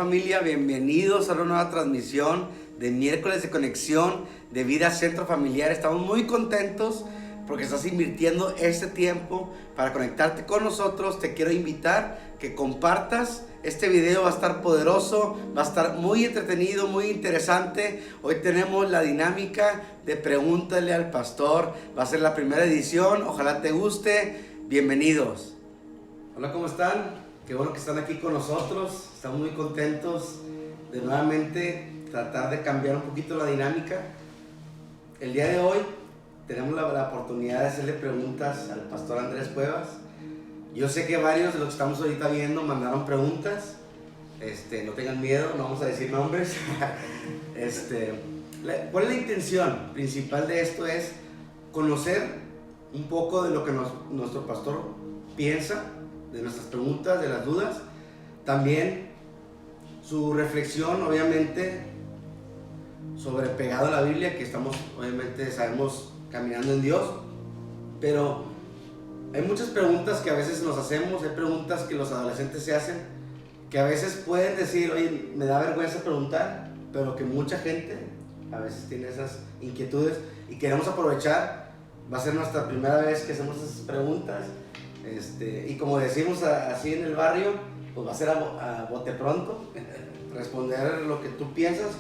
familia? Bienvenidos a una nueva transmisión de miércoles de conexión de Vida Centro Familiar. Estamos muy contentos porque estás invirtiendo este tiempo para conectarte con nosotros. Te quiero invitar que compartas. Este video va a estar poderoso, va a estar muy entretenido, muy interesante. Hoy tenemos la dinámica de Pregúntale al Pastor. Va a ser la primera edición, ojalá te guste. Bienvenidos. Hola, ¿cómo están? Qué bueno que están aquí con nosotros. Estamos muy contentos de nuevamente tratar de cambiar un poquito la dinámica. El día de hoy tenemos la oportunidad de hacerle preguntas al pastor Andrés Cuevas. Yo sé que varios de los que estamos ahorita viendo mandaron preguntas. No tengan miedo, no vamos a decir nombres. ¿Cuál es la intención principal de esto? Es conocer un poco de lo que nuestro pastor piensa, de nuestras preguntas, de las dudas. También su reflexión, obviamente, sobre pegado a la Biblia, que estamos, obviamente, sabemos, caminando en Dios. Pero hay muchas preguntas que a veces nos hacemos, hay preguntas que los adolescentes se hacen, que a veces pueden decir, oye, me da vergüenza preguntar, pero que mucha gente a veces tiene esas inquietudes y queremos aprovechar. Va a ser nuestra primera vez que hacemos esas preguntas, y como decimos así en el barrio, pues va a ser a bote pronto, responder lo que tú piensas,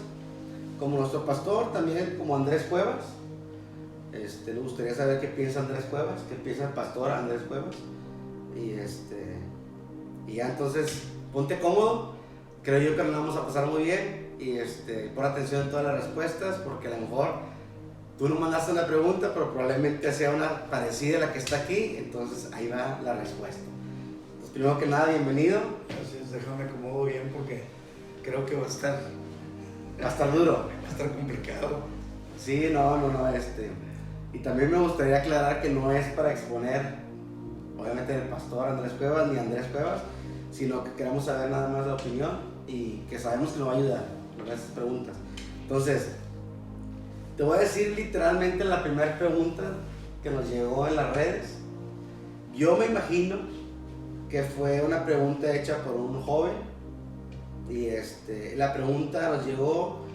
como nuestro pastor, también como Andrés Cuevas. Me gustaría saber qué piensa Andrés Cuevas, qué piensa el pastor Andrés Cuevas. Y ya entonces, ponte cómodo. Creo yo que nos vamos a pasar muy bien. Y pon atención en todas las respuestas, porque a lo mejor tú no mandaste una pregunta, pero probablemente sea una parecida a la que está aquí. Entonces ahí va la respuesta. Entonces, primero que nada, bienvenido. Gracias, déjame acomodo bien porque creo que va a estar duro. Va a estar complicado. Sí, no. Y también me gustaría aclarar que no es para exponer, obviamente, el pastor Andrés Cuevas ni Andrés Cuevas, sino que queremos saber nada más la opinión y que sabemos que nos va a ayudar con esas preguntas. Entonces, te voy a decir literalmente la primera pregunta que nos llegó en las redes. Yo me imagino que fue una pregunta hecha por un joven y la pregunta nos llegó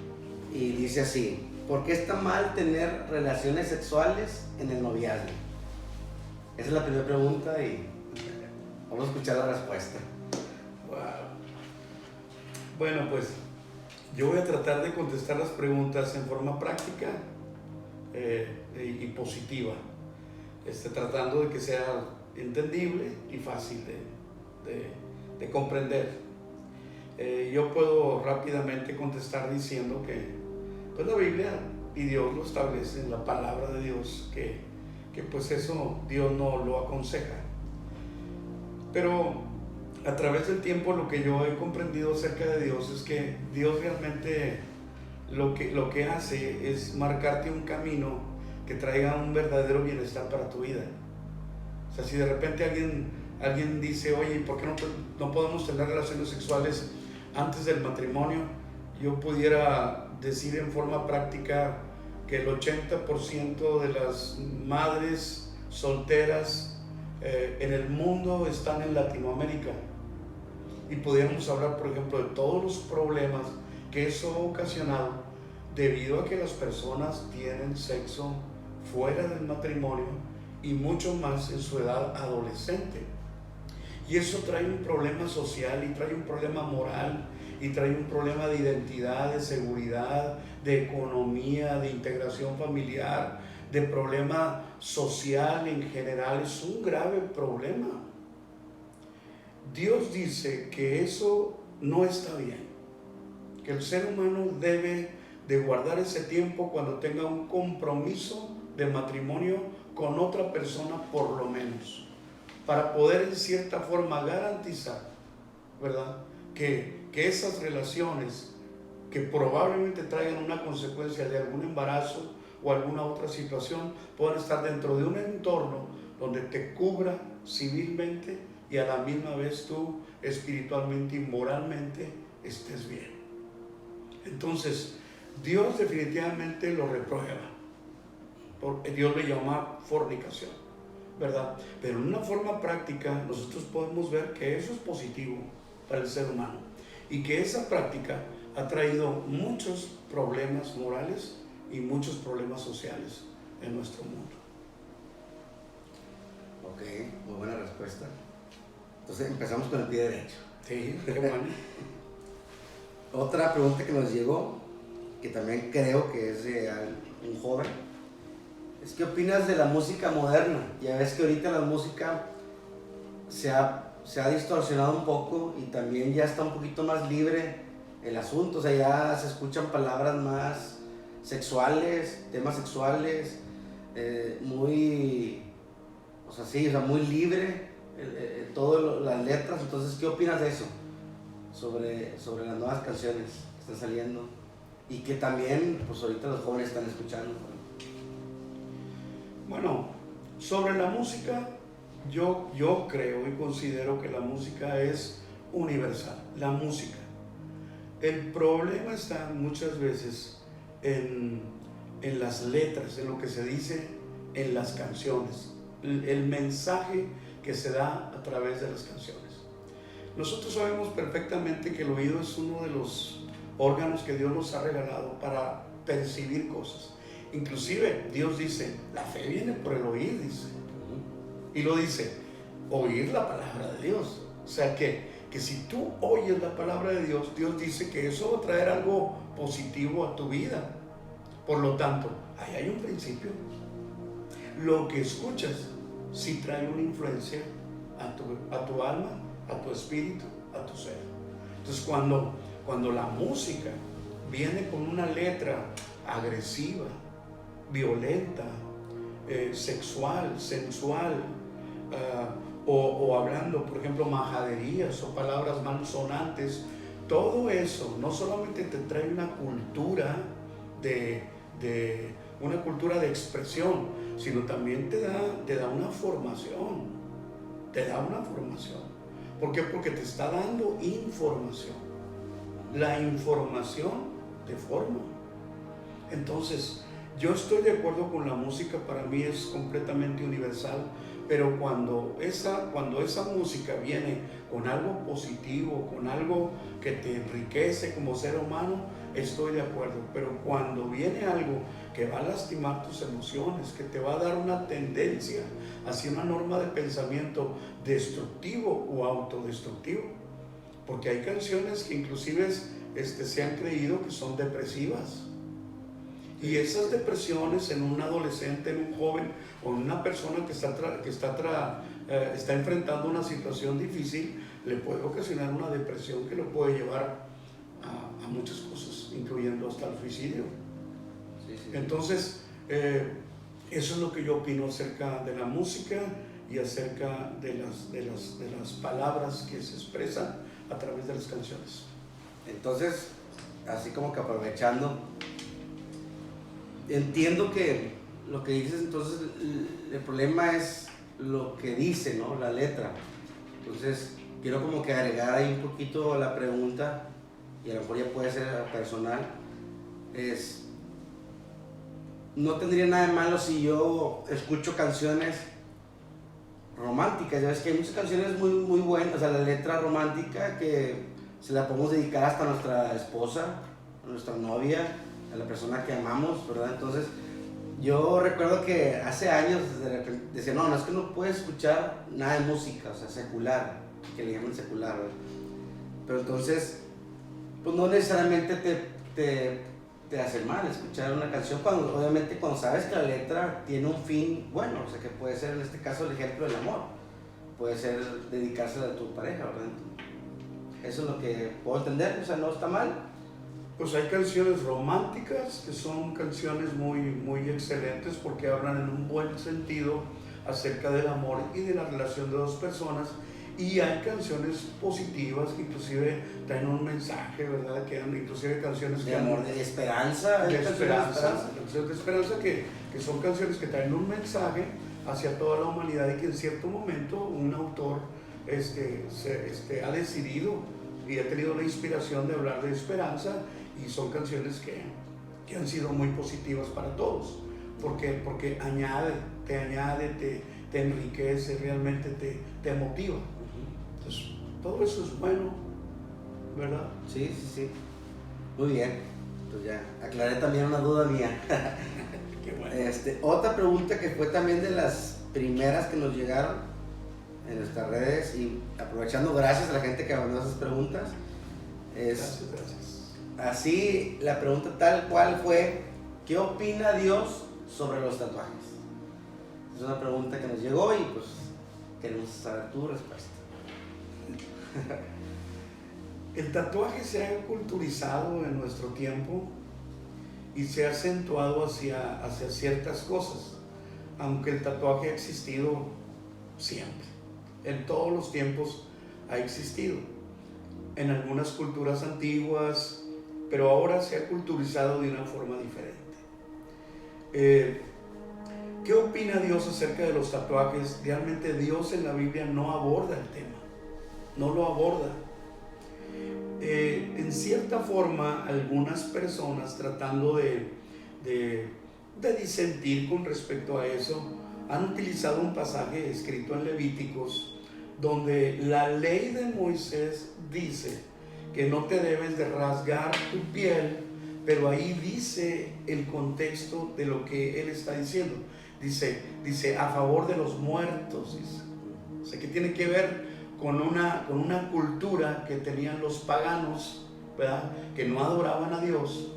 y dice así: ¿por qué está mal tener relaciones sexuales en el noviazgo? Esa es la primera pregunta y vamos a escuchar la respuesta. Wow. Bueno, pues yo voy a tratar de contestar las preguntas en forma práctica y positiva, tratando de que sea entendible y fácil de comprender. Yo puedo rápidamente contestar diciendo que pues la Biblia y Dios lo establece en la palabra de Dios, que pues eso Dios no lo aconseja. Pero a través del tiempo lo que yo he comprendido acerca de Dios es que Dios realmente lo que hace es marcarte un camino que traiga un verdadero bienestar para tu vida. O sea, si de repente alguien dice, oye, ¿por qué no podemos tener relaciones sexuales antes del matrimonio? Yo pudiera decir en forma práctica que el 80% de las madres solteras en el mundo están en Latinoamérica. Y pudiéramos hablar, por ejemplo, de todos los problemas que eso ha ocasionado debido a que las personas tienen sexo fuera del matrimonio y mucho más en su edad adolescente. Y eso trae un problema social y trae un problema moral y trae un problema de identidad, de seguridad, de economía, de integración familiar, de problema social en general. Es un grave problema. Dios dice que eso no está bien, que el ser humano debe de guardar ese tiempo cuando tenga un compromiso de matrimonio con otra persona por lo menos, para poder en cierta forma garantizar, ¿verdad?, que esas relaciones que probablemente traigan una consecuencia de algún embarazo o alguna otra situación puedan estar dentro de un entorno donde te cubra civilmente y a la misma vez tú espiritualmente y moralmente estés bien. Entonces, Dios definitivamente lo reprueba. Porque Dios le llama fornicación, ¿verdad? Pero en una forma práctica nosotros podemos ver que eso es positivo para el ser humano. y que esa práctica ha traído muchos problemas morales y muchos problemas sociales en nuestro mundo. Ok, muy buena respuesta. Entonces empezamos con el pie derecho. Sí, qué bueno. Otra pregunta que nos llegó, que también creo que es de un joven, es ¿qué opinas de la música moderna? Ya ves que ahorita la música se ha distorsionado un poco y también ya está un poquito más libre el asunto, o sea, ya se escuchan palabras más sexuales, temas sexuales, muy, o sea, sí, o sea, muy libre todas las letras. Entonces, ¿qué opinas de eso? Sobre las nuevas canciones que están saliendo y que también, pues ahorita los jóvenes están escuchando. Bueno, sobre la música, yo creo y considero que la música es universal, la música. El problema está muchas veces en las letras, en lo que se dice en las canciones, el mensaje que se da a través de las canciones. Nosotros sabemos perfectamente que el oído es uno de los órganos que Dios nos ha regalado para percibir cosas. Inclusive Dios dice, la fe viene por el oír, dice. Y lo dice, oír la palabra de Dios. O sea que si tú oyes la palabra de Dios, Dios dice que eso va a traer algo positivo a tu vida. Por lo tanto, ahí hay un principio. Lo que escuchas sí trae una influencia a tu alma, a tu espíritu, a tu ser. Entonces cuando la música viene con una letra agresiva, violenta, sexual, sensual, o hablando, por ejemplo, majaderías o palabras malsonantes, todo eso no solamente te trae una cultura una cultura de expresión, sino también te da una formación. Te da una formación. ¿Por qué? Porque te está dando información. La información te forma. Entonces, yo estoy de acuerdo con la música, para mí es completamente universal, pero cuando esa música viene con algo positivo, con algo que te enriquece como ser humano, estoy de acuerdo. Pero cuando viene algo que va a lastimar tus emociones, que te va a dar una tendencia hacia una norma de pensamiento destructivo o autodestructivo, porque hay canciones que inclusive se han creído que son depresivas. Y esas depresiones en un adolescente, en un joven o en una persona que está enfrentando una situación difícil, le puede ocasionar una depresión que lo puede llevar a muchas cosas, incluyendo hasta el suicidio. Sí. Entonces, eso es lo que yo opino acerca de la música y acerca de las palabras que se expresan a través de las canciones. Entonces, así como que aprovechando, entiendo que lo que dices, entonces el problema es lo que dice, ¿no? La letra. Entonces quiero como que agregar ahí un poquito a la pregunta, y a lo mejor ya puede ser personal, no tendría nada de malo si yo escucho canciones románticas. Ya ves que hay muchas canciones muy, muy buenas, o sea, la letra romántica que se la podemos dedicar hasta a nuestra esposa, a nuestra novia, a la persona que amamos, ¿verdad? Entonces, yo recuerdo que hace años de repente decía, no, es que no puedes escuchar nada de música, o sea, secular, que le llaman secular, ¿verdad? Pero entonces, pues no necesariamente te hace mal escuchar una canción, obviamente cuando sabes que la letra tiene un fin bueno, o sea, que puede ser en este caso el ejemplo del amor, puede ser dedicársela a tu pareja, ¿verdad? Eso es lo que puedo entender, o sea, no está mal. Pues hay canciones románticas que son canciones muy, muy excelentes porque hablan en un buen sentido acerca del amor y de la relación de dos personas, y hay canciones positivas que inclusive traen un mensaje, ¿verdad? Que han inclusive canciones de amor, de esperanza, canciones de esperanza que son canciones que traen un mensaje hacia toda la humanidad, y que en cierto momento un autor ha decidido y ha tenido la inspiración de hablar de esperanza, y son canciones que han sido muy positivas para todos, porque te enriquece, realmente te motiva. Entonces, todo eso es bueno, ¿verdad? Sí, sí, sí. Muy bien. Pues ya aclaré también una duda mía. Qué bueno. Otra pregunta que fue también de las primeras que nos llegaron en nuestras redes, y aprovechando, gracias a la gente que mandó esas preguntas, es Gracias. así, la pregunta tal cual fue: ¿qué opina Dios sobre los tatuajes? Es una pregunta que nos llegó y pues queremos saber tu respuesta. El tatuaje se ha culturizado en nuestro tiempo y se ha acentuado hacia ciertas cosas, aunque el tatuaje ha existido siempre, en todos los tiempos ha existido, en algunas culturas antiguas, pero ahora se ha culturizado de una forma diferente. ¿Qué opina Dios acerca de los tatuajes? Realmente Dios en la Biblia no aborda el tema, no lo aborda. En cierta forma, algunas personas, tratando de disentir con respecto a eso, han utilizado un pasaje escrito en Levíticos, donde la ley de Moisés dice que no te debes de rasgar tu piel, pero ahí dice el contexto de lo que él está diciendo. Dice a favor de los muertos, dice. O sea, que tiene que ver con una cultura que tenían los paganos, ¿verdad?, que no adoraban a Dios.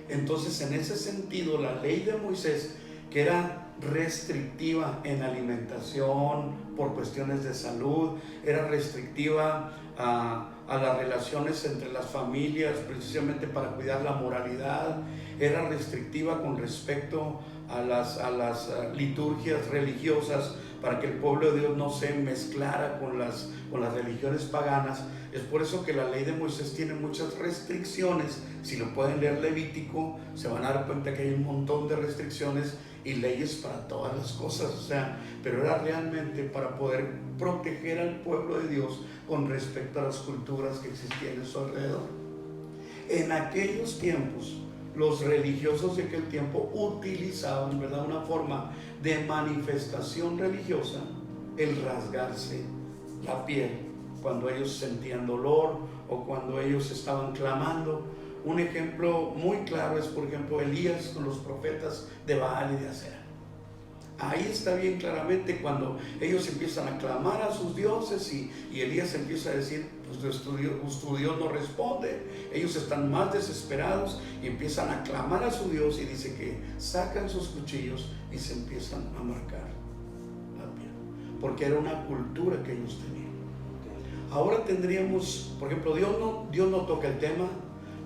Entonces, en ese sentido, la ley de Moisés, que era restrictiva en alimentación por cuestiones de salud, era restrictiva a las relaciones entre las familias, precisamente para cuidar la moralidad, era restrictiva con respecto a las liturgias religiosas, para que el pueblo de Dios no se mezclara con las religiones paganas. Es por eso que la ley de Moisés tiene muchas restricciones. Si lo pueden leer Levítico, se van a dar cuenta que hay un montón de restricciones y leyes para todas las cosas. O sea, pero era realmente para poder proteger al pueblo de Dios con respecto a las culturas que existían en su alrededor. En aquellos tiempos, los religiosos de aquel tiempo utilizaban, ¿verdad?, una forma de manifestación religiosa, el rasgarse la piel cuando ellos sentían dolor o cuando ellos estaban clamando. Un ejemplo muy claro es, por ejemplo, Elías con los profetas de Baal y de Acera. Ahí está bien claramente cuando ellos empiezan a clamar a sus dioses y Elías empieza a decir: pues tu Dios no responde. Ellos están más desesperados y empiezan a clamar a su Dios, y dice que sacan sus cuchillos y se empiezan a marcar la piel, porque era una cultura que ellos tenían. Ahora tendríamos, por ejemplo, Dios no toca el tema.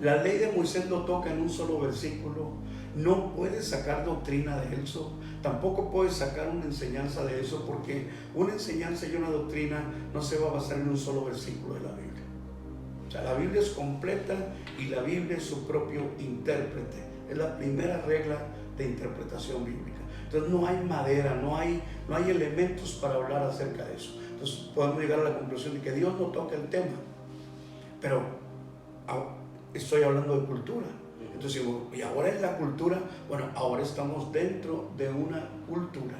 La ley de Moisés lo toca en un solo versículo. No puedes sacar doctrina de eso, tampoco puedes sacar una enseñanza de eso, porque una enseñanza y una doctrina no se va a basar en un solo versículo de la Biblia. O sea, la Biblia es completa y la Biblia es su propio intérprete. Es la primera regla de interpretación bíblica. Entonces no hay madera, no hay elementos para hablar acerca de eso. Entonces podemos llegar a la conclusión de que Dios no toca el tema, pero estoy hablando de cultura. Entonces, y ahora es la cultura. Bueno, ahora estamos dentro de una cultura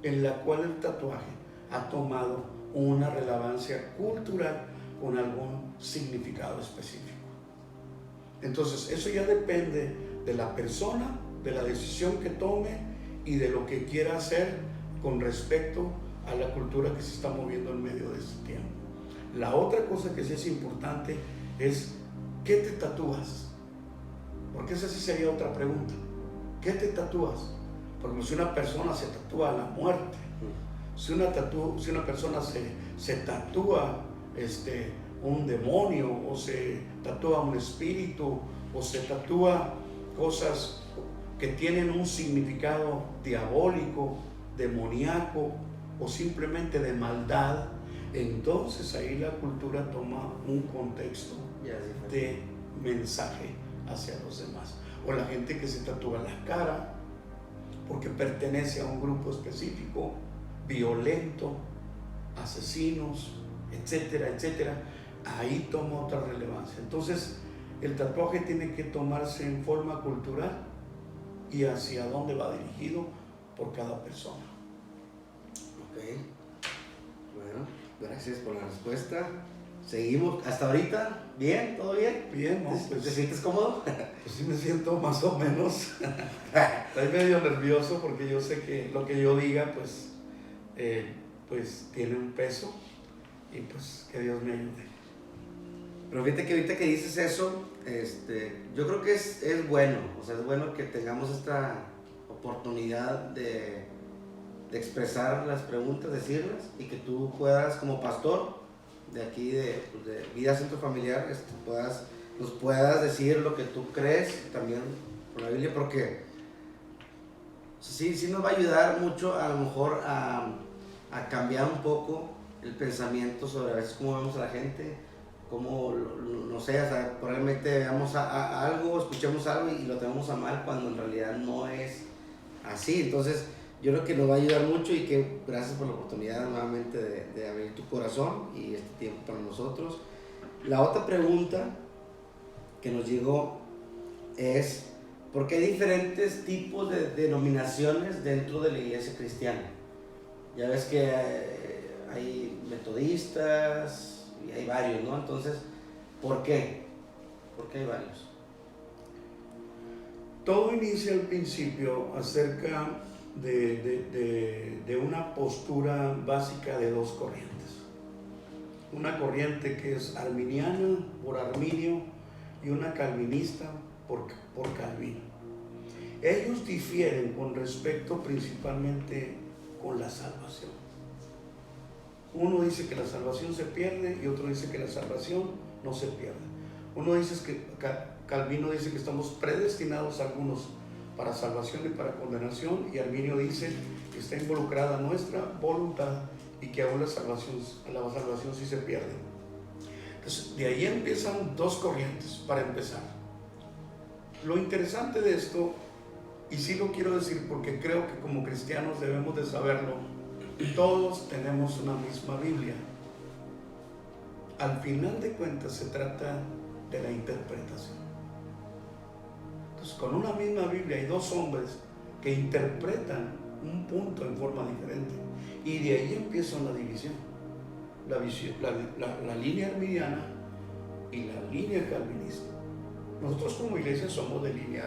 en la cual el tatuaje ha tomado una relevancia cultural con algún significado específico. Entonces, eso ya depende de la persona, de la decisión que tome y de lo que quiera hacer con respecto a la cultura que se está moviendo en medio de este tiempo. La otra cosa que sí es importante es: ¿qué te tatúas? Porque esa sí sería otra pregunta. ¿Qué te tatúas? Porque si una persona se tatúa la muerte, si una persona se tatúa un demonio, o se tatúa un espíritu, o se tatúa cosas que tienen un significado diabólico, demoníaco, o simplemente de maldad, entonces ahí la cultura toma un contexto de mensaje hacia los demás. O la gente que se tatúa la cara porque pertenece a un grupo específico, violento, asesinos, etcétera, etcétera, ahí toma otra relevancia. Entonces el tatuaje tiene que tomarse en forma cultural y hacia dónde va dirigido por cada persona. Ok, bueno, gracias por la respuesta. Seguimos hasta ahorita. ¿Bien? ¿Todo bien? Bien, ¿no? ¿Te sientes cómodo? Pues sí me siento más o menos. Estoy medio nervioso porque yo sé que lo que yo diga, pues tiene un peso y pues que Dios me ayude. Pero fíjate que ahorita que dices eso, yo creo que es bueno, o sea, es bueno que tengamos esta oportunidad de expresar las preguntas, decirlas, y que tú puedas, como pastor de aquí, de Vida Centro Familiar, nos puedas decir lo que tú crees también con la Biblia, porque sí nos va a ayudar mucho a lo mejor a cambiar un poco el pensamiento sobre a veces cómo vemos a la gente, cómo, no sé, o sea, probablemente veamos a algo, escuchemos algo y lo tenemos a mal cuando en realidad no es así. Entonces yo creo que nos va a ayudar mucho, y que gracias por la oportunidad nuevamente de abrir tu corazón y este tiempo para nosotros. La otra pregunta que nos llegó es: ¿por qué hay diferentes tipos de denominaciones dentro de la iglesia cristiana? Ya ves que hay metodistas y hay varios, ¿no? Entonces, ¿por qué? ¿Por qué hay varios? Todo inicia al principio acerca de una postura básica de dos corrientes. Una corriente que es arminiana por Arminio y una calvinista por Calvino. Ellos difieren con respecto principalmente con la salvación. Uno dice que la salvación se pierde y otro dice que la salvación no se pierde. Uno dice que Calvino dice que estamos predestinados algunos para salvación y para condenación, y Arminio dice que está involucrada nuestra voluntad y que aún la salvación sí se pierde. Entonces, de ahí empiezan dos corrientes para empezar. Lo interesante de esto, y sí lo quiero decir porque creo que como cristianos debemos de saberlo, todos tenemos una misma Biblia. Al final de cuentas se trata de la interpretación. Entonces, con una misma Biblia hay dos hombres que interpretan un punto en forma diferente, y de ahí empieza una división. La línea arminiana y la línea calvinista. Nosotros como iglesia somos de línea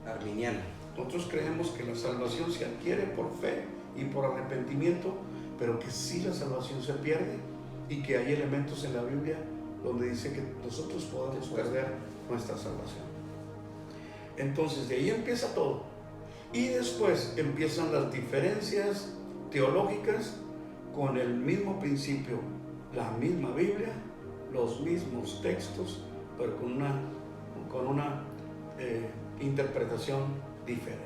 arminiana. Nosotros creemos que la salvación se adquiere por fe y por arrepentimiento, pero que sí la salvación se pierde, y que hay elementos en la Biblia donde dice que nosotros podemos perder nuestra salvación. Entonces de ahí empieza todo, y después empiezan las diferencias teológicas con el mismo principio, la misma Biblia, los mismos textos, pero con una interpretación diferente.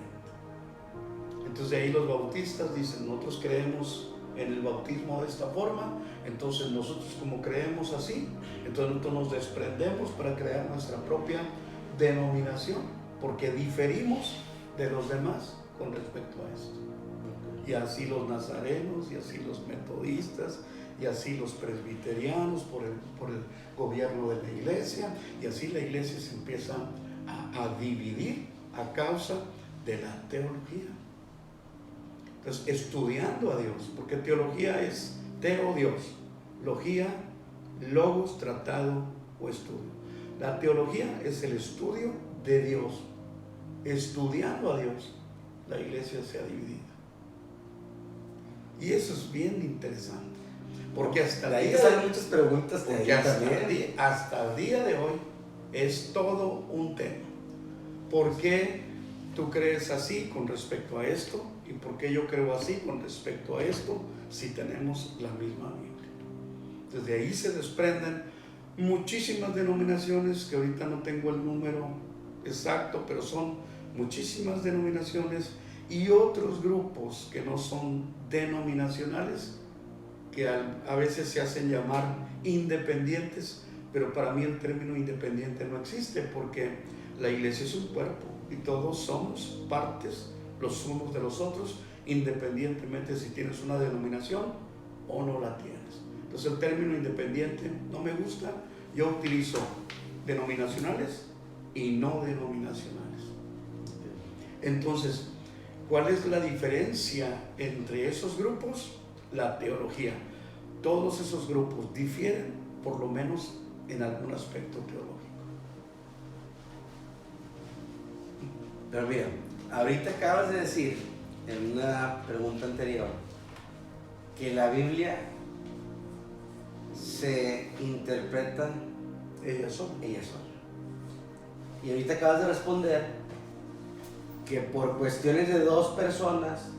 Entonces de ahí los bautistas dicen: nosotros creemos en el bautismo de esta forma, entonces nosotros como creemos así, entonces nosotros nos desprendemos para crear nuestra propia denominación, porque diferimos de los demás con respecto a esto. Y así los nazarenos, y así los metodistas, y así los presbiterianos por el gobierno de la iglesia, y así la iglesia se empieza a dividir a causa de la teología. Entonces, estudiando a Dios, porque teología es teo, Dios, logía, logos, tratado o estudio. La teología es el estudio de Dios. Estudiando a Dios, la iglesia se ha dividido. Y eso es bien interesante, porque hasta ahí salen muchas preguntas de ahí también. Hasta el día de hoy es todo un tema. ¿Por qué tú crees así con respecto a esto? ¿Y por qué yo creo así con respecto a esto? Si tenemos la misma Biblia. Desde ahí se desprenden muchísimas denominaciones, que ahorita no tengo el número exacto, pero son muchísimas denominaciones, y otros grupos que no son denominacionales, que a veces se hacen llamar independientes, pero para mí el término independiente no existe, porque la iglesia es un cuerpo y todos somos partes los unos de los otros, independientemente si tienes una denominación o no la tienes. Entonces el término independiente no me gusta. Yo utilizo denominacionales y no denominacionales. Entonces, ¿cuál es la diferencia entre esos grupos? La teología. Todos esos grupos difieren por lo menos en algún aspecto teológico. Pero mira, ahorita acabas de decir en una pregunta anterior que la Biblia se interpreta Ellas son. Y ahorita acabas de responder que por cuestiones de dos personas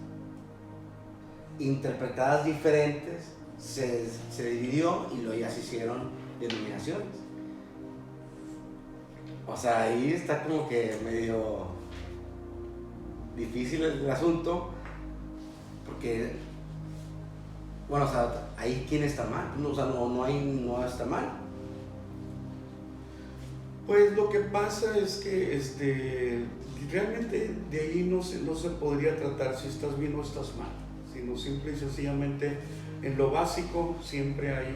interpretadas diferentes se dividió y luego ya se hicieron denominaciones. O sea, ahí está como que medio difícil el asunto, porque, bueno, o sea, ahí quién está mal, o sea, no está mal. Pues lo que pasa es que realmente de ahí no se podría tratar si estás bien o estás mal, sino simple y sencillamente en lo básico siempre hay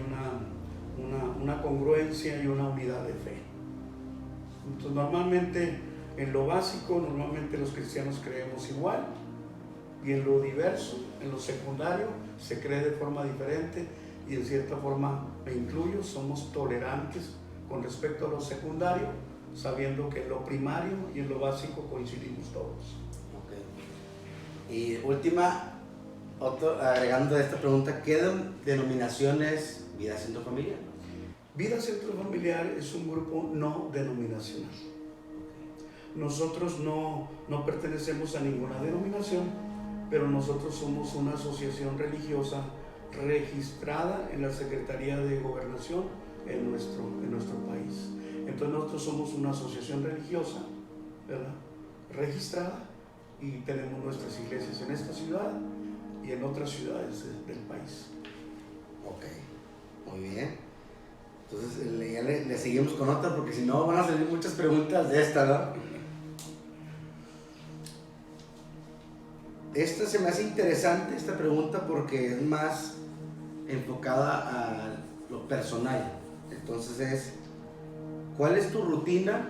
una congruencia y una unidad de fe. Entonces normalmente en lo básico, normalmente los cristianos creemos igual, y en lo diverso, en lo secundario, se cree de forma diferente, y en cierta forma me incluyo, somos tolerantes con respecto a lo secundario, sabiendo que en lo primario y en lo básico coincidimos todos. Okay. Y última, agregando a esta pregunta, ¿qué denominación es Vida Centro Familiar? Vida Centro Familiar es un grupo no denominacional. Nosotros no pertenecemos a ninguna denominación, pero nosotros somos una asociación religiosa registrada en la Secretaría de Gobernación en nuestro país. Entonces nosotros somos una asociación religiosa, ¿verdad?, registrada, y tenemos nuestras iglesias en esta ciudad y en otras ciudades del país. Ok, muy bien. Entonces ya le seguimos con otra, porque si no van a salir muchas preguntas de esta, ¿no? Esta se me hace interesante, esta pregunta, porque es más enfocada a lo personal. Entonces ¿cuál es tu rutina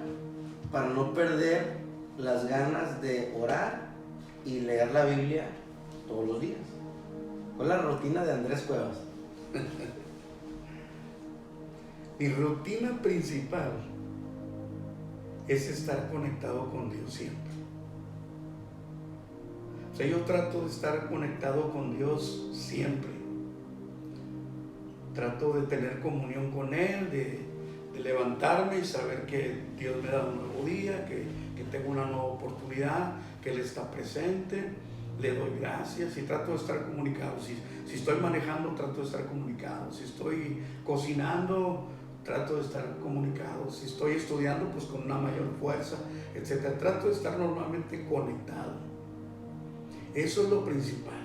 para no perder las ganas de orar y leer la Biblia todos los días? ¿Cuál es la rutina de Andrés Cuevas? Mi rutina principal es estar conectado con Dios siempre. O sea, yo trato de estar conectado con Dios siempre. Trato de tener comunión con Él, de levantarme y saber que Dios me da un nuevo día, que tengo una nueva oportunidad, que Él está presente. Le doy gracias y trato de estar comunicado. Si estoy manejando, trato de estar comunicado. Si estoy cocinando, trato de estar comunicado. Si estoy estudiando, pues con una mayor fuerza, etc. Trato de estar normalmente conectado. Eso es lo principal.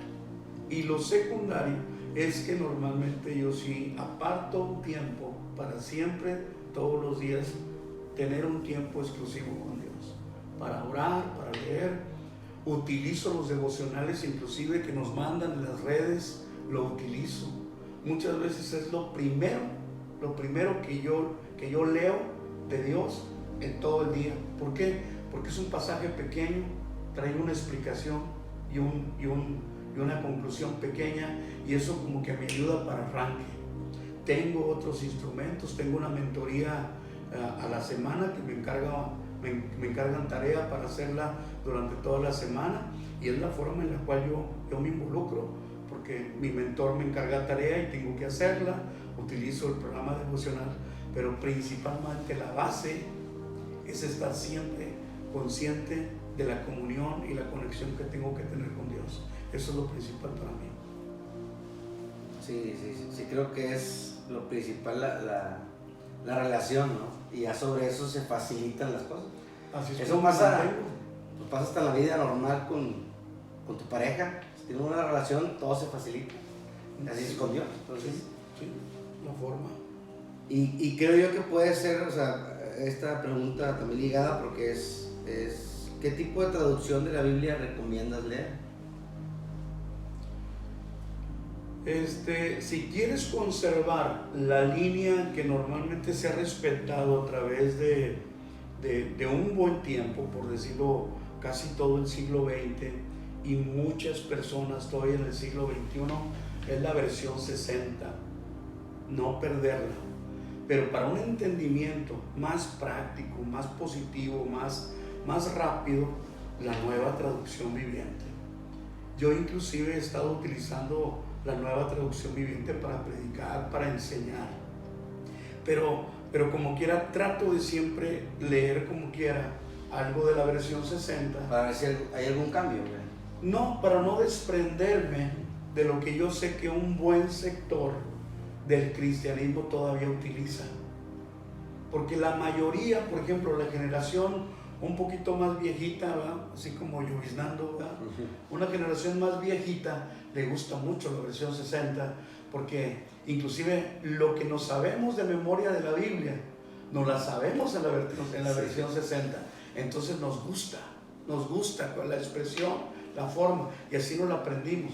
Y lo secundario es que normalmente yo sí aparto un tiempo para siempre, todos los días, tener un tiempo exclusivo con Dios, para orar, para leer. Utilizo los devocionales inclusive que nos mandan en las redes, lo utilizo. Muchas veces es lo primero que yo leo de Dios en todo el día. ¿Por qué? Porque es un pasaje pequeño, trae una explicación y una conclusión pequeña, y eso como que me ayuda para arranque. Tengo otros instrumentos, tengo una mentoría a la semana que me encargan tarea para hacerla durante toda la semana, y es la forma en la cual yo me involucro, porque mi mentor me encarga tarea y tengo que hacerla. Utilizo el programa devocional, pero principalmente la base es estar siempre consciente de la comunión y la conexión que tengo que tener con Dios. Eso es lo principal para mí. Sí, creo que es lo principal, la relación, ¿no? Y ya sobre eso se facilitan las cosas. Así es. Eso pasa hasta en la vida normal con tu pareja. Si tienes una relación, todo se facilita. Así es con Dios. Entonces, sí, la forma. Y creo yo que puede ser, o sea, esta pregunta también ligada, porque es ¿qué tipo de traducción de la Biblia recomiendas leer? Si quieres conservar la línea que normalmente se ha respetado a través de un buen tiempo, por decirlo, casi todo el siglo XX y muchas personas todavía en el siglo XXI, es la versión 60, no perderla. Pero para un entendimiento más práctico, más positivo, más rápido, la Nueva Traducción Viviente. Yo inclusive he estado utilizando la Nueva Traducción Viviente para predicar, para enseñar. Pero como quiera, trato de siempre leer como quiera algo de la versión 60. Para ver si hay algún cambio, ¿verdad? No, para no desprenderme de lo que yo sé que un buen sector del cristianismo todavía utiliza. Porque la mayoría, por ejemplo, la generación un poquito más viejita, ¿verdad? Así como lloviznando, ¿verdad? Una generación más viejita le gusta mucho la versión 60, porque inclusive lo que nos sabemos de memoria de la Biblia, nos la sabemos en la versión 60. Entonces nos gusta con la expresión, la forma, y así nos la aprendimos.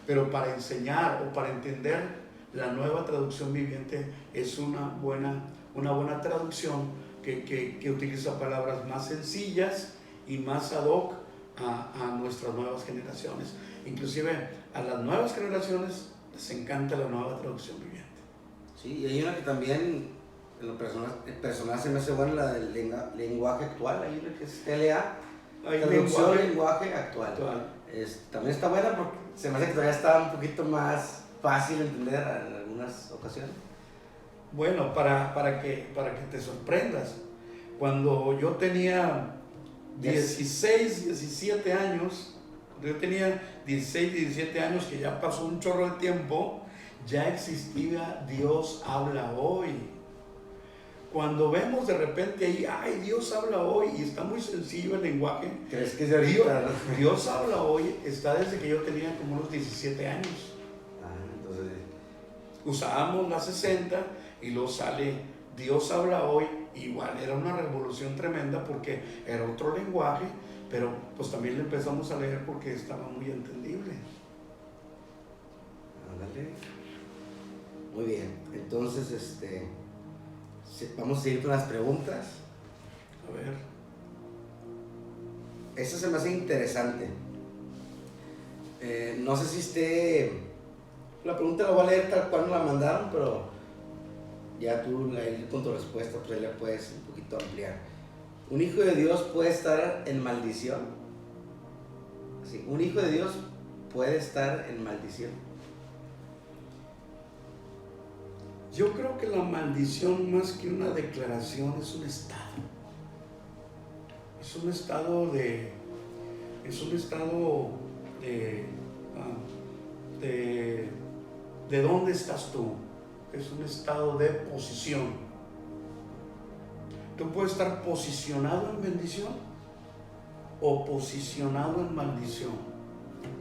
Pero para enseñar o para entender, la Nueva Traducción Viviente es una buena traducción que utiliza palabras más sencillas y más ad hoc a nuestras nuevas generaciones. Inclusive a las nuevas generaciones les encanta la Nueva Traducción Viviente. Sí, y hay una que también en lo personal se me hace buena, la del lenguaje actual. Hay una que es TLA, Traducción Lenguaje Actual. También está buena porque se me hace que todavía está un poquito más fácil de entender en algunas ocasiones. Bueno, para que te sorprendas, cuando yo tenía 16, 17 años, cuando yo tenía 16, 17 años, que ya pasó un chorro de tiempo, ya existía Dios habla hoy. Cuando vemos de repente ahí, ay, Dios habla hoy, y está muy sencillo el lenguaje. ¿Crees que es de ahorita? Dios habla hoy, está desde que yo tenía como unos 17 años. Entonces usábamos la 60 y luego sale Dios habla hoy. Igual era una revolución tremenda porque era otro lenguaje, pero pues también le empezamos a leer porque estaba muy entendible. Ándale. Muy bien, entonces vamos a seguir con las preguntas. A ver. Esta se me hace interesante. No sé si la pregunta la voy a leer tal cual nos la mandaron, pero ya tú ahí con tu respuesta pues ahí la puedes un poquito ampliar. ¿Un hijo de Dios puede estar en maldición? Sí, un hijo de Dios puede estar en maldición. Yo creo que la maldición, más que una declaración, es un estado. Es un estado de dónde estás tú. Es un estado de posición. Tú puedes estar posicionado en bendición o posicionado en maldición.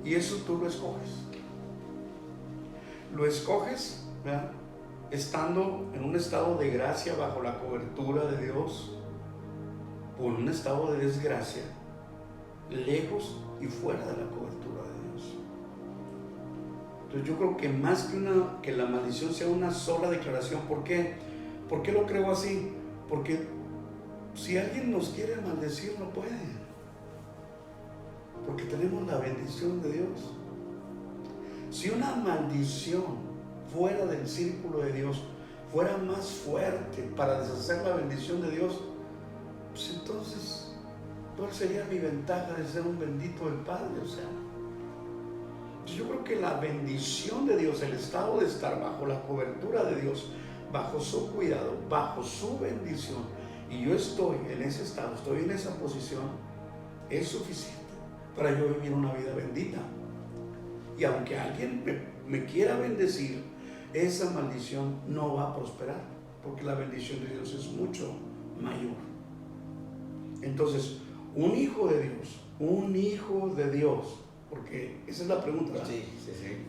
Y eso tú lo escoges. Lo escoges, ¿verdad?, estando en un estado de gracia bajo la cobertura de Dios, o en un estado de desgracia, lejos y fuera de la cobertura de Dios. Entonces yo creo que más que la maldición sea una sola declaración. ¿Por qué? ¿Por qué lo creo así? Porque si alguien nos quiere maldecir, no puede. Porque tenemos la bendición de Dios. Si una maldición fuera del círculo de Dios fuera más fuerte para deshacer la bendición de Dios, pues entonces, ¿cuál sería mi ventaja de ser un bendito del Padre? O sea, yo creo que la bendición de Dios, el estado de estar bajo la cobertura de Dios, bajo su cuidado, bajo su bendición, y yo estoy en ese estado, estoy en esa posición, es suficiente para yo vivir una vida bendita. Y aunque alguien me quiera bendecir, esa maldición no va a prosperar, porque la bendición de Dios es mucho mayor. Entonces, un hijo de Dios, porque esa es la pregunta, ¿verdad? Sí.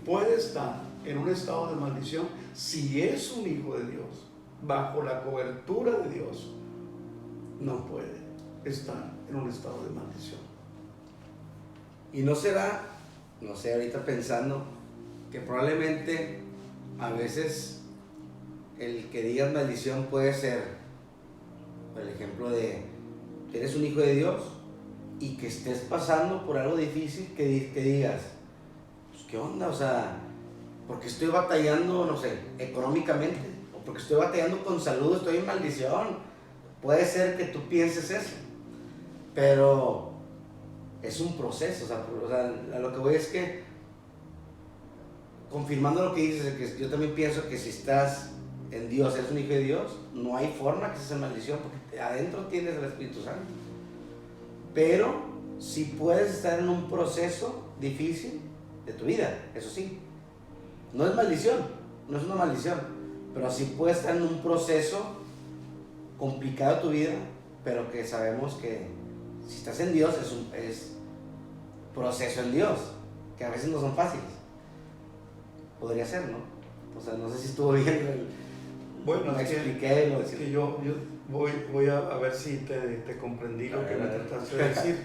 Puede estar en un estado de maldición si es un hijo de Dios, bajo la cobertura de Dios. No puede estar en un estado de maldición. Y no será, no sé, ahorita pensando que probablemente a veces el que digas maldición puede ser, por el ejemplo de que eres un hijo de Dios y que estés pasando por algo difícil, que digas, pues qué onda, o sea, porque estoy batallando, no sé, económicamente, o porque estoy batallando con salud, estoy en maldición. Puede ser que tú pienses eso, pero es un proceso. O sea, a lo que voy es que, confirmando lo que dices, que yo también pienso que si estás en Dios, eres un hijo de Dios, no hay forma que estés en maldición, porque adentro tienes el Espíritu Santo. Pero si puedes estar en un proceso difícil de tu vida, eso sí, no es maldición, no es una maldición, pero sí puedes estar en un proceso complicado de tu vida, pero que sabemos que si estás en Dios es proceso en Dios, que a veces no son fáciles. Podría ser, ¿no? O sea, no sé si estuvo bien. Bueno, me es expliqué. que yo voy a ver si te comprendí lo que me trataste de decir.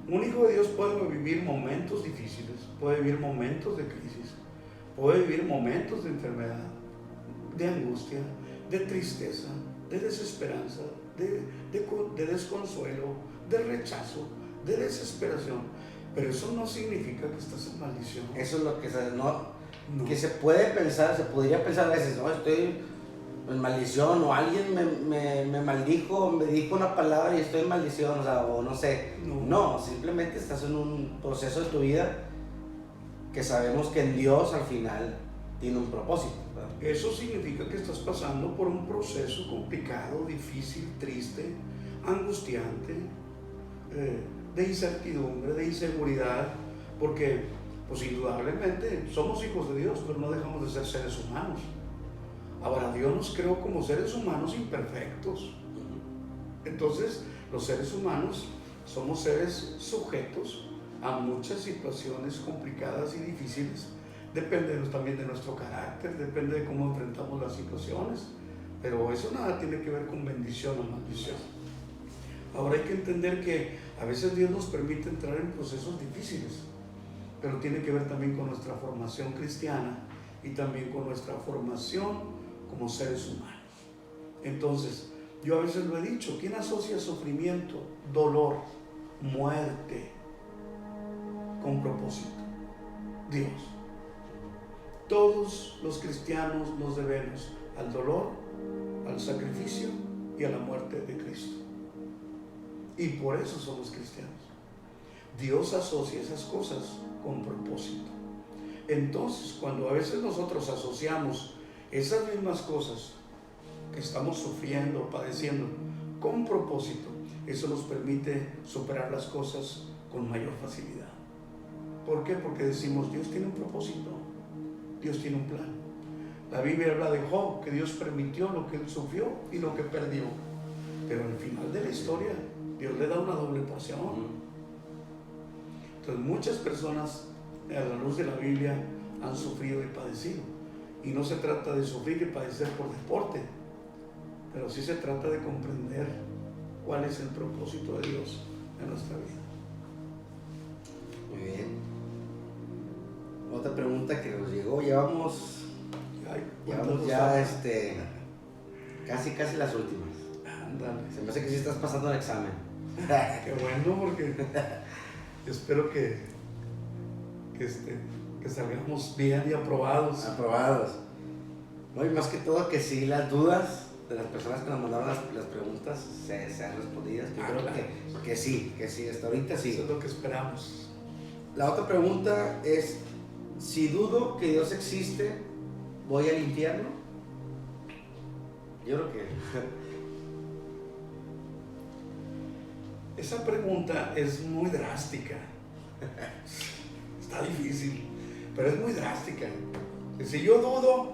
Un hijo de Dios puede vivir momentos difíciles, puede vivir momentos de crisis, puede vivir momentos de enfermedad, de angustia, de tristeza, de desesperanza, de desconsuelo, de rechazo, de desesperación. Pero eso no significa que estás en maldición. Eso es lo que que se puede pensar, se podría pensar a veces, no, estoy en maldición, o alguien me maldijo, me dijo una palabra y estoy en maldición, o no sé. No, simplemente estás en un proceso de tu vida que sabemos que en Dios al final tiene un propósito, ¿verdad? Eso significa que estás pasando por un proceso complicado, difícil, triste, angustiante, de incertidumbre, de inseguridad, porque pues indudablemente somos hijos de Dios, pero no dejamos de ser seres humanos. Ahora, Dios nos creó como seres humanos imperfectos. Entonces, los seres humanos somos seres sujetos a muchas situaciones complicadas y difíciles. Depende también de nuestro carácter, depende de cómo enfrentamos las situaciones. Pero eso nada tiene que ver con bendición o maldición. Ahora hay que entender que a veces Dios nos permite entrar en procesos difíciles, pero tiene que ver también con nuestra formación cristiana y también con nuestra formación como seres humanos. Entonces, yo a veces lo he dicho, ¿quién asocia sufrimiento, dolor, muerte con propósito? Dios. Todos los cristianos nos debemos al dolor, al sacrificio y a la muerte de Cristo. Y por eso somos cristianos. Dios asocia esas cosas con propósito. Entonces, cuando a veces nosotros asociamos esas mismas cosas que estamos sufriendo, padeciendo, con propósito, eso nos permite superar las cosas con mayor facilidad. ¿Por qué? Porque decimos, Dios tiene un propósito, Dios tiene un plan. La Biblia habla de Job, que Dios permitió lo que él sufrió y lo que perdió. Pero al final de la historia, Dios le da una doble porción. Entonces, muchas personas, a la luz de la Biblia, han sufrido y padecido. Y no se trata de sufrir y padecer por deporte, pero sí se trata de comprender cuál es el propósito de Dios en nuestra vida. Muy bien. Otra pregunta que nos llegó, llevamos ya casi las últimas. Ándale. Se me hace que sí estás pasando el examen. Qué bueno, porque espero que salgamos bien y aprobados. No, y más que todo que sí, las dudas de las personas que nos mandaron las preguntas sean respondidas. Yo creo claro. que sí, hasta ahorita sí. Eso es lo que esperamos. La otra pregunta es, si dudo que Dios existe, ¿voy al infierno? Yo creo que... Esa pregunta es muy drástica. Está difícil, pero es muy drástica. Si yo dudo,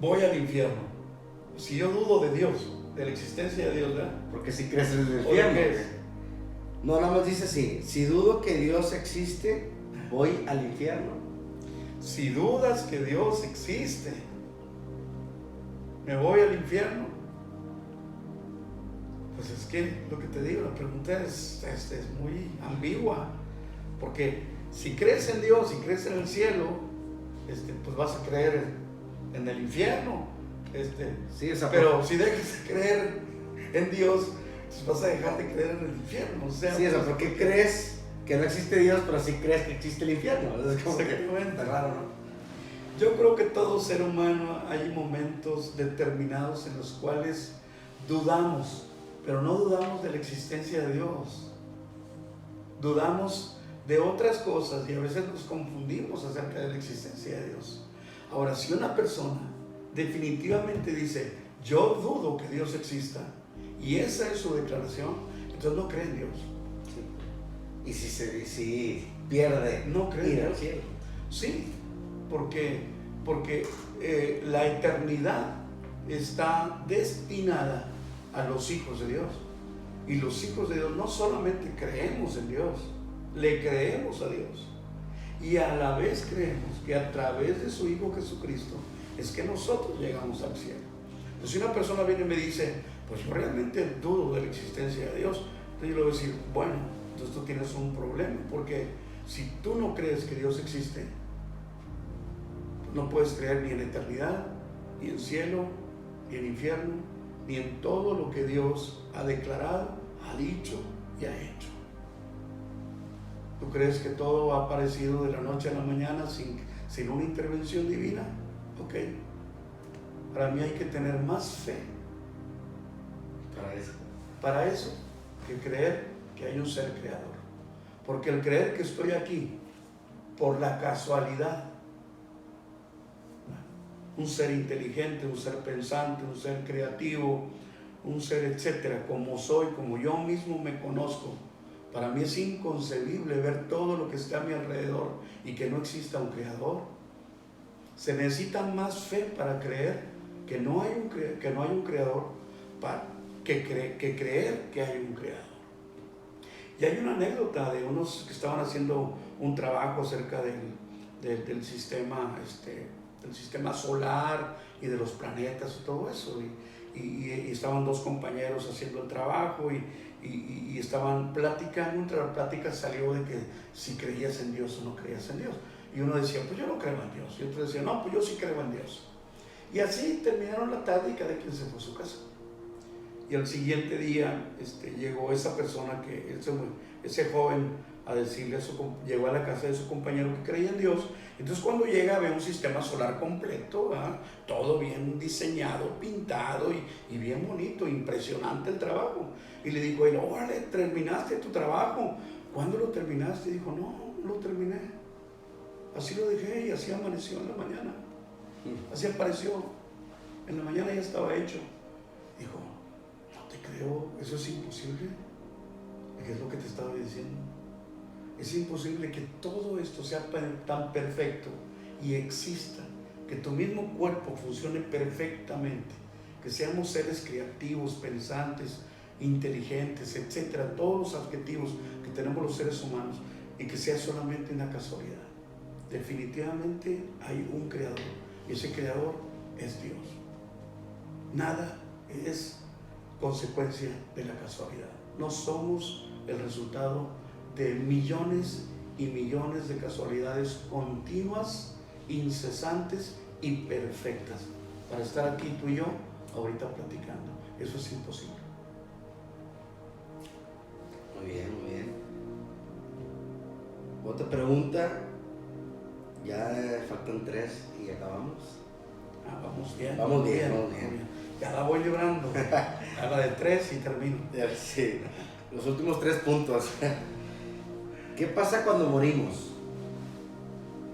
voy al infierno. Si yo dudo de Dios, de la existencia de Dios, ¿verdad? Porque si crees en el infierno. No, nada más dice así, si dudo que Dios existe, voy al infierno. Si dudas que Dios existe, ¿me voy al infierno? Pues es que lo que te digo, la pregunta es muy ambigua, porque si crees en Dios, si crees en el cielo, pues vas a creer en el infierno, sí, pero si dejas de creer en Dios, pues vas a dejar de creer en el infierno. Sí, ¿por qué crees que no existe Dios, pero sí crees que existe el infierno? Es como que está raro, ¿no? Yo creo que todo ser humano hay momentos determinados en los cuales dudamos, pero no dudamos de la existencia de Dios. Dudamos de otras cosas y a veces nos confundimos acerca de la existencia de Dios. Ahora, si una persona definitivamente dice, yo dudo que Dios exista, y esa es su declaración, entonces no cree en Dios. Sí. Y si pierde, no cree en Dios. Cielo. Sí, porque la eternidad está destinada a los hijos de Dios. Y los hijos de Dios no solamente creemos en Dios, le creemos a Dios. Y a la vez creemos que a través de su Hijo Jesucristo es que nosotros llegamos al cielo. Entonces, si una persona viene y me dice, pues yo realmente dudo de la existencia de Dios, entonces yo le voy a decir, bueno, entonces tú tienes un problema, porque si tú no crees que Dios existe, no puedes creer ni en eternidad, ni en cielo, ni en infierno, ni en todo lo que Dios ha declarado, ha dicho y ha hecho. ¿Tú crees que todo ha aparecido de la noche a la mañana sin una intervención divina? Ok. Para mí hay que tener más fe para eso que creer que hay un ser creador. Porque el creer que estoy aquí por la casualidad, un ser inteligente, un ser pensante, un ser creativo, un ser etcétera, como soy, como yo mismo me conozco, para mí es inconcebible ver todo lo que está a mi alrededor y que no exista un creador. Se necesita más fe para creer que no hay un creador que creer que hay un creador. Y hay una anécdota de unos que estaban haciendo un trabajo acerca del sistema solar y de los planetas y todo eso, y estaban dos compañeros haciendo el trabajo y estaban platicando. Entre la plática salió de que si creías en Dios o no creías en Dios, y uno decía, pues yo no creo en Dios, y otro decía, no, pues yo sí creo en Dios. Y así terminaron la tarde y cada quien se fue a su casa. Y al siguiente día llegó esa persona, ese joven, a decirle llegó a la casa de su compañero que creía en Dios. Entonces cuando llega ve un sistema solar completo, ¿verdad? Todo bien diseñado, pintado y bien bonito, impresionante el trabajo. Y le dijo él, órale, ¿terminaste tu trabajo? ¿Cuándo lo terminaste? Y dijo, no lo terminé, así lo dejé y así amaneció en la mañana, así apareció, en la mañana ya estaba hecho. Dijo, no te creo, eso es imposible. ¿Qué es lo que te estaba diciendo? Es imposible que todo esto sea tan perfecto y exista, que tu mismo cuerpo funcione perfectamente, que seamos seres creativos, pensantes, inteligentes, etcétera, todos los adjetivos que tenemos los seres humanos, y que sea solamente una casualidad. Definitivamente hay un creador, y ese creador es Dios. Nada es consecuencia de la casualidad. No somos el resultado de millones y millones de casualidades continuas, incesantes y perfectas para estar aquí tú y yo ahorita platicando. Eso es imposible. Muy bien, muy bien. Otra pregunta. Ya faltan 3 y acabamos. Vamos bien. Vamos bien. Ya la voy librando. A la de 3 y termino. Sí, los últimos 3 puntos. ¿Qué pasa cuando morimos?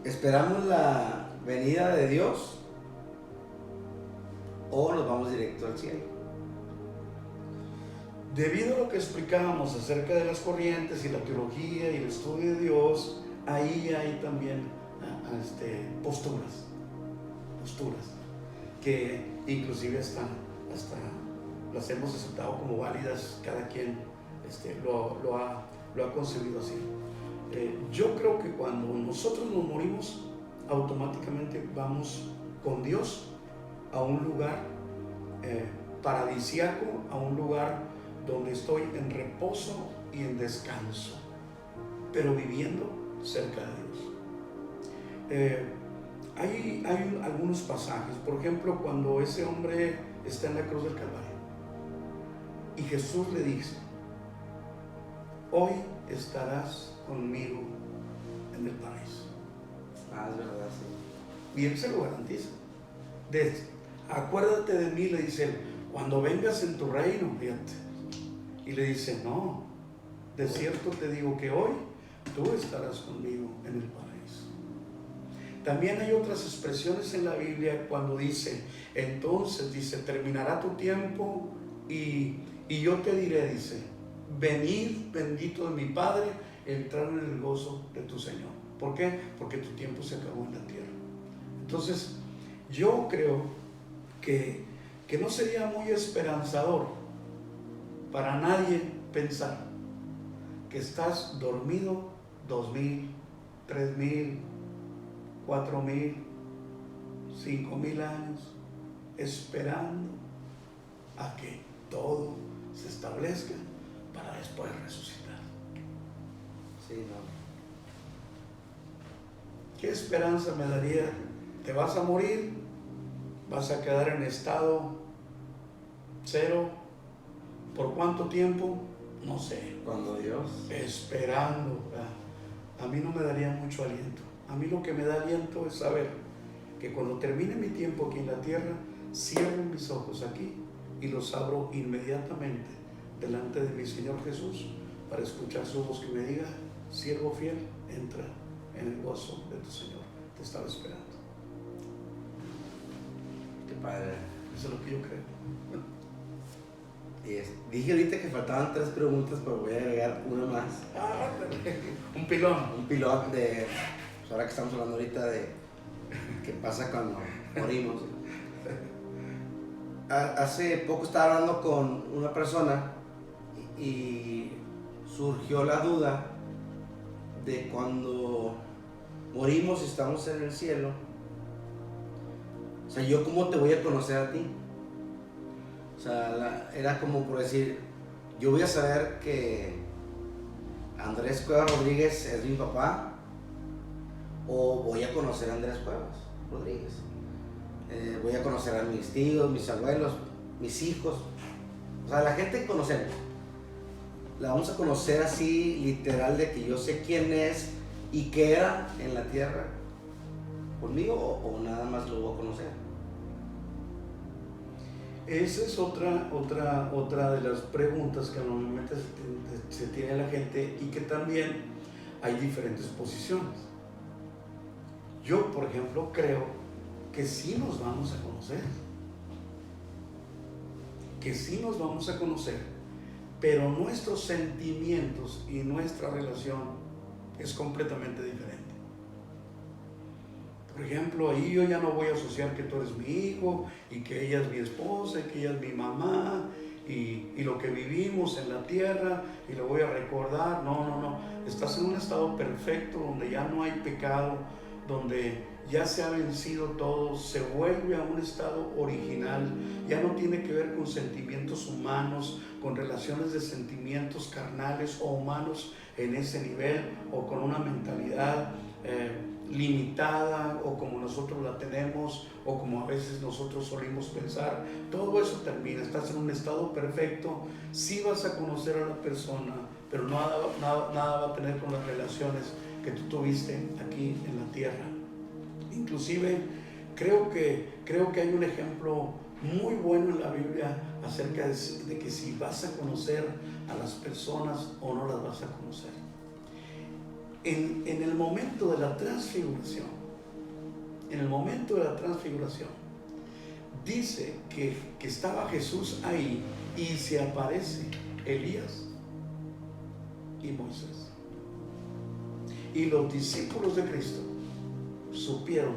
¿Esperamos la venida de Dios o nos vamos directo al cielo? Debido a lo que explicábamos acerca de las corrientes y la teología y el estudio de Dios, ahí hay también posturas que inclusive hasta las hemos aceptado como válidas. Cada quien lo ha concebido así. Yo creo que cuando nosotros nos morimos, automáticamente vamos con Dios a un lugar paradisíaco, a un lugar donde estoy en reposo y en descanso, pero viviendo cerca de Dios. Hay algunos pasajes, por ejemplo, cuando ese hombre está en la cruz del Calvario y Jesús le dice, hoy estarás conmigo en el paraíso. Es verdad, sí. Y Él se lo garantiza. Acuérdate de mí, le dice Él, cuando vengas en tu reino, fíjate. Y le dice, no, de cierto te digo que hoy tú estarás conmigo en el paraíso. También hay otras expresiones en la Biblia cuando dice, entonces, dice, terminará tu tiempo y yo te diré, dice, venid, bendito de mi Padre, entrar en el gozo de tu Señor. ¿Por qué? Porque tu tiempo se acabó en la tierra. Entonces, yo creo que no sería muy esperanzador para nadie pensar que estás dormido 2000, 3000, 4000, 5000 años esperando a que todo se establezca para después resucitar. Sí, no. ¿Qué esperanza me daría? ¿Te vas a morir? ¿Vas a quedar en estado cero? ¿Por cuánto tiempo? No sé. Cuando Dios. Esperando. A mí no me daría mucho aliento. A mí lo que me da aliento es saber que cuando termine mi tiempo aquí en la tierra, cierro mis ojos aquí y los abro inmediatamente delante de mi Señor Jesús para escuchar su voz que me diga, siervo fiel, entra en el gozo de tu Señor. Te estaba esperando. Qué padre. Eso es lo que yo creo. Dije ahorita que faltaban 3 preguntas, pero voy a agregar una más. Un pilón. Un pilón de, pues ahora que estamos hablando ahorita de qué pasa cuando morimos. Hace poco estaba hablando con una persona y surgió la duda de cuando morimos y estamos en el cielo. O sea, ¿yo cómo te voy a conocer a ti? O sea, era como por decir, yo voy a saber que Andrés Cuevas Rodríguez es mi papá, o voy a conocer a Andrés Cuevas Rodríguez. Voy a conocer a mis tíos, mis abuelos, mis hijos. O sea, la gente que conocemos, la vamos a conocer así, literal, de que yo sé quién es y qué era en la tierra conmigo, o nada más lo voy a conocer. Esa es otra de las preguntas que normalmente se tiene la gente y que también hay diferentes posiciones. Yo, por ejemplo, creo que sí nos vamos a conocer. Que sí nos vamos a conocer, pero nuestros sentimientos y nuestra relación es completamente diferente. Por ejemplo, ahí yo ya no voy a asociar que tú eres mi hijo y que ella es mi esposa y que ella es mi mamá y lo que vivimos en la tierra y lo voy a recordar. No. Estás en un estado perfecto donde ya no hay pecado, donde ya se ha vencido todo, se vuelve a un estado original, ya no tiene que ver con sentimientos humanos, con relaciones de sentimientos carnales o humanos en ese nivel, o con una mentalidad limitada, o como nosotros la tenemos, o como a veces nosotros solimos pensar. Todo eso termina, estás en un estado perfecto. Sí vas a conocer a la persona, pero nada va a tener con las relaciones que tú tuviste aquí en la tierra. Inclusive creo que hay un ejemplo muy bueno en la Biblia acerca de que si vas a conocer a las personas o no las vas a conocer. En el momento de la transfiguración, dice que estaba Jesús ahí y se aparece Elías y Moisés. Y los discípulos de Cristo supieron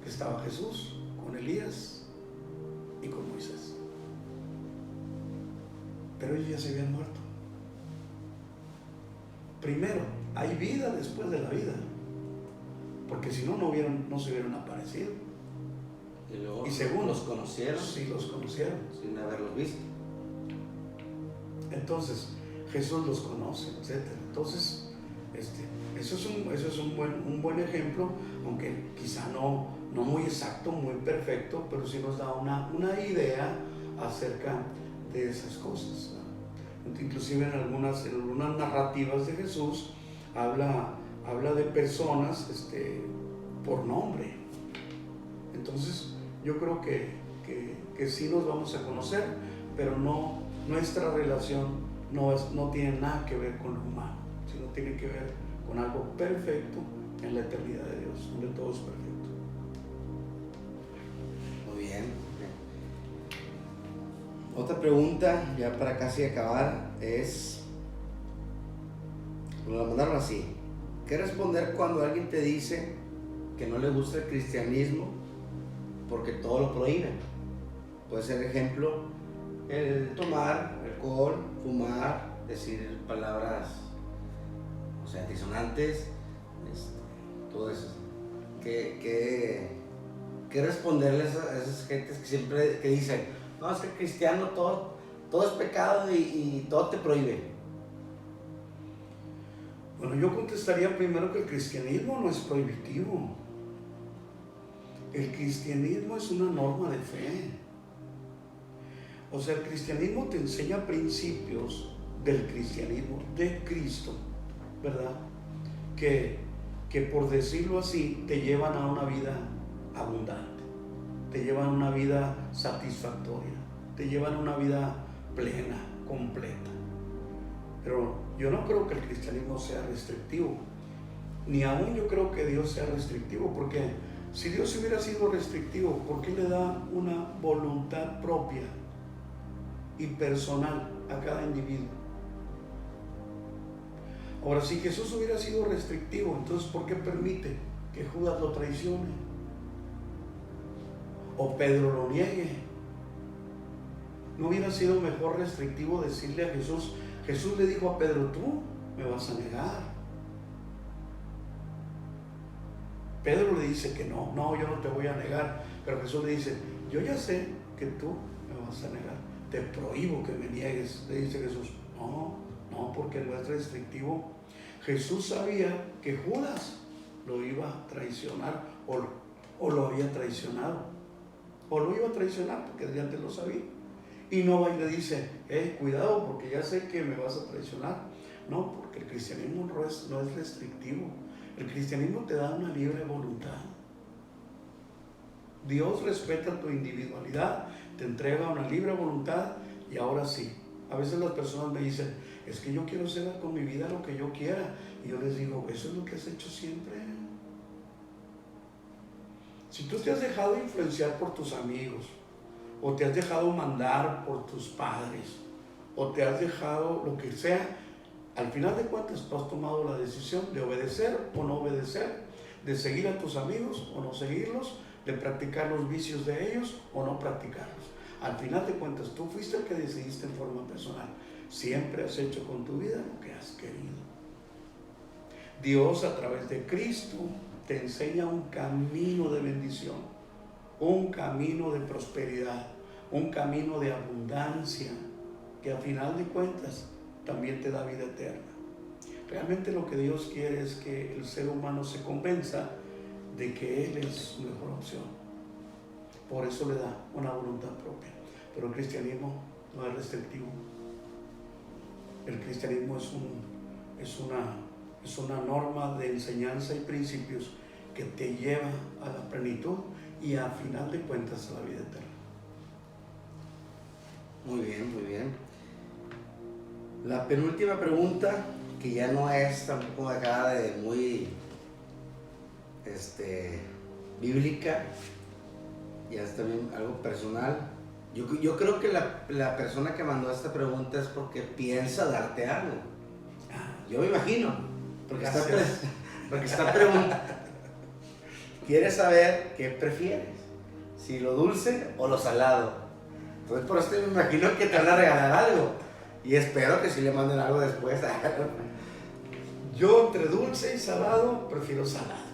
que estaba Jesús con Elías y con Moisés. Pero ellos ya se habían muerto. Primero, hay vida después de la vida, porque si no, no se hubieran aparecido. Y luego y segundo, los conocieron. Sí, los conocieron. Sin haberlos visto. Entonces, Jesús los conoce, etc. Entonces, eso es un buen ejemplo, aunque quizá no muy exacto, muy perfecto, pero sí nos da una idea acerca de esas cosas. Inclusive en algunas narrativas de Jesús habla de personas por nombre. Entonces yo creo que sí nos vamos a conocer, pero no, nuestra relación no tiene nada que ver con lo humano, sino tiene que ver con algo perfecto en la eternidad de Dios, donde todo es perfecto. Muy bien. Otra pregunta, ya para casi acabar, es, nos la mandaron así: ¿qué responder cuando alguien te dice que no le gusta el cristianismo porque todo lo prohíbe? Puede ser, ejemplo, el tomar alcohol, fumar, decir palabras, o sea, disonantes, todo eso. ¿Qué responderles a esas gentes que siempre que dicen, no, es que el cristiano todo es pecado y todo te prohíbe? Bueno, yo contestaría primero que el cristianismo no es prohibitivo. El cristianismo es una norma de fe. O sea, el cristianismo te enseña principios del cristianismo de Cristo, ¿verdad? Que por decirlo así, te llevan a una vida abundante, te llevan a una vida satisfactoria, te llevan a una vida plena, completa. Pero yo no creo que el cristianismo sea restrictivo, ni aún yo creo que Dios sea restrictivo, porque si Dios hubiera sido restrictivo, ¿por qué le da una voluntad propia y personal a cada individuo? Ahora, si Jesús hubiera sido restrictivo, entonces ¿por qué permite que Judas lo traicione? O Pedro lo niegue. ¿No hubiera sido mejor restrictivo decirle a Jesús? Jesús le dijo a Pedro, tú me vas a negar. Pedro le dice que no, yo no te voy a negar. Pero Jesús le dice, yo ya sé que tú me vas a negar. Te prohíbo que me niegues, le dice Jesús. No, porque no es restrictivo. Jesús sabía que Judas lo iba a traicionar o lo había traicionado. O lo iba a traicionar porque desde antes lo sabía. Y no va y le dice, cuidado porque ya sé que me vas a traicionar. No, porque el cristianismo no es restrictivo. El cristianismo te da una libre voluntad. Dios respeta tu individualidad, te entrega una libre voluntad y ahora sí. A veces las personas me dicen, es que yo quiero hacer con mi vida lo que yo quiera. Y yo les digo, eso es lo que has hecho siempre. Si tú te has dejado influenciar por tus amigos, o te has dejado mandar por tus padres, o te has dejado lo que sea, al final de cuentas tú has tomado la decisión de obedecer o no obedecer, de seguir a tus amigos o no seguirlos, de practicar los vicios de ellos o no practicarlos. Al final de cuentas tú fuiste el que decidiste en forma personal. Siempre has hecho con tu vida lo que has querido. Dios a través de Cristo te enseña un camino de bendición, un camino de prosperidad, un camino de abundancia, que a final de cuentas también te da vida eterna. Realmente lo que Dios quiere es que el ser humano se convenza de que Él es su mejor opción. Por eso le da una voluntad propia. Pero el cristianismo no es restrictivo. El cristianismo es una norma de enseñanza y principios que te lleva a la plenitud y a final de cuentas a la vida eterna. Muy bien, muy bien. La penúltima pregunta, que ya no es tampoco acá de muy bíblica, ya es también algo personal. Yo creo que la persona que mandó esta pregunta es porque piensa darte algo. Yo me imagino, porque está preguntando. Quiere saber qué prefieres, si lo dulce o lo salado. Entonces por eso me imagino que te van a regalar algo. Y espero que sí le manden algo después. Yo entre dulce y salado prefiero salado.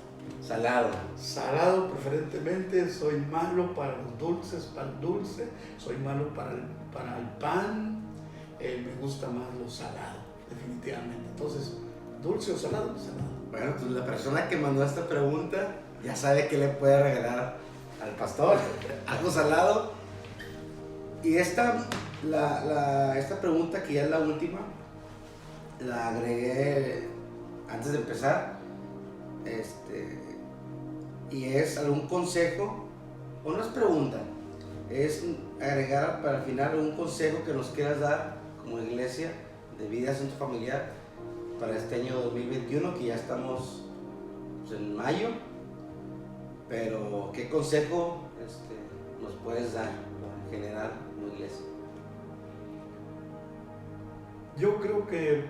Salado Preferentemente. Soy malo para los dulces, para el dulce. Soy malo para el pan. Me gusta más lo salado, definitivamente. Entonces, dulce o salado, salado. Bueno, pues la persona que mandó esta pregunta ya sabe que le puede regalar al pastor algo salado. Y esta pregunta, que ya es la última, la agregué antes de empezar, y es algún consejo o no es pregunta, es agregar para el final un consejo que nos quieras dar como iglesia de vida y asunto familiar para este año 2021, que ya estamos pues, en mayo, pero ¿qué consejo nos puedes dar en general como iglesia? Yo creo que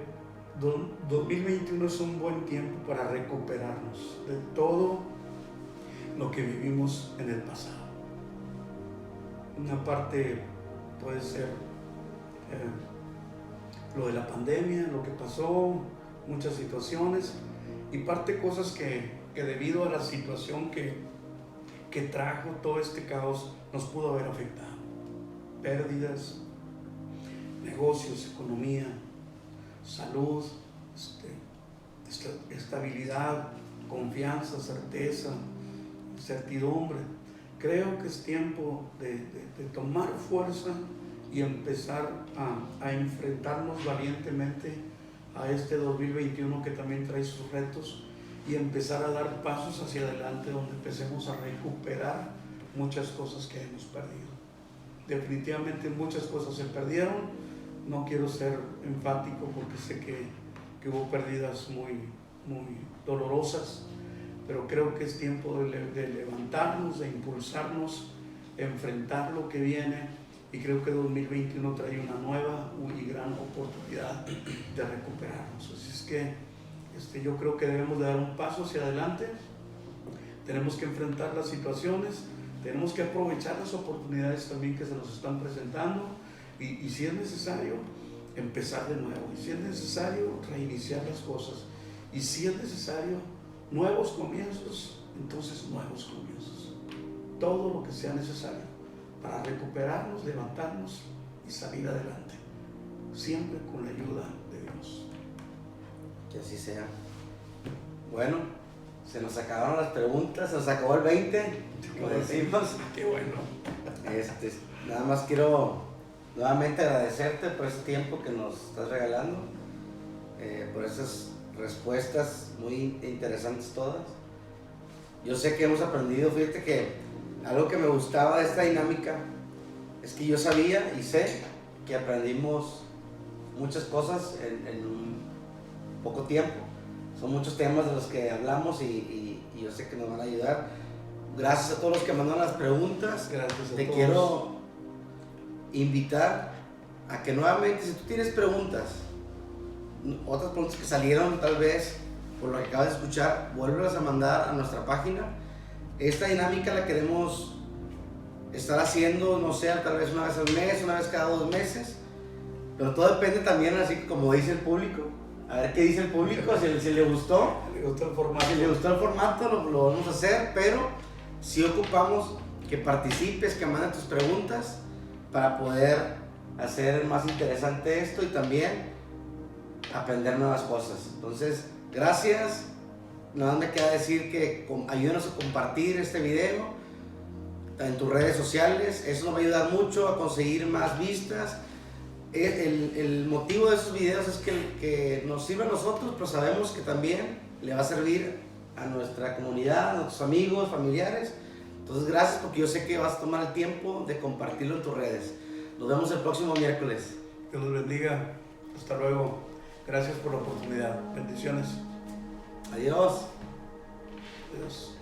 2021 es un buen tiempo para recuperarnos de todo lo que vivimos en el pasado. Una parte puede ser lo de la pandemia, lo que pasó, muchas situaciones, y parte cosas que debido a la situación que trajo todo este caos nos pudo haber afectado. Pérdidas, negocios, economía, salud, estabilidad, confianza, certeza, certidumbre. Creo que es tiempo de tomar fuerza y empezar a enfrentarnos valientemente a este 2021 que también trae sus retos, y empezar a dar pasos hacia adelante donde empecemos a recuperar muchas cosas que hemos perdido. Definitivamente muchas cosas se perdieron. No quiero ser enfático porque sé que hubo pérdidas muy dolorosas, pero creo que es tiempo de levantarnos, de impulsarnos, enfrentar lo que viene, y creo que 2021 trae una nueva y gran oportunidad de recuperarnos. Así es que yo creo que debemos de dar un paso hacia adelante, tenemos que enfrentar las situaciones, tenemos que aprovechar las oportunidades también que se nos están presentando, y si es necesario, empezar de nuevo, y si es necesario, reiniciar las cosas, y si es necesario, nuevos comienzos, entonces nuevos comienzos. Todo lo que sea necesario para recuperarnos, levantarnos y salir adelante, siempre con la ayuda de Dios. Que así sea. Bueno, se nos acabaron las preguntas, se nos acabó el 20, como decimos. Qué bueno. Nada más quiero nuevamente agradecerte por ese tiempo que nos estás regalando, por esas respuestas muy interesantes todas. Yo sé que hemos aprendido, fíjate que algo que me gustaba de esta dinámica es que yo sabía y sé que aprendimos muchas cosas en un poco tiempo. Son muchos temas de los que hablamos y yo sé que nos van a ayudar. Gracias a todos los que mandaron las preguntas. Gracias a Te todos. quiero invitar a que nuevamente, si tú tienes preguntas, otras preguntas que salieron tal vez por lo que acabas de escuchar, vuélvelas a mandar a nuestra página. Esta dinámica la queremos estar haciendo, no sé, tal vez una vez al mes, una vez cada 2 meses, pero todo depende también, así como dice el público. A ver qué dice el público, si le gustó. Le gustó el formato. Si le gustó el formato, lo vamos a hacer, pero sí ocupamos que participes, que mandes tus preguntas para poder hacer más interesante esto y también aprender nuevas cosas. Entonces, gracias. Nada más me queda decir que ayúdenos a compartir este video en tus redes sociales. Eso nos va a ayudar mucho a conseguir más vistas. El motivo de esos videos es que nos sirva a nosotros, pero sabemos que también le va a servir a nuestra comunidad, a nuestros amigos, familiares. Entonces, gracias, porque yo sé que vas a tomar el tiempo de compartirlo en tus redes. Nos vemos el próximo miércoles. Dios los bendiga. Hasta luego. Gracias por la oportunidad. Bendiciones. Adiós. Adiós.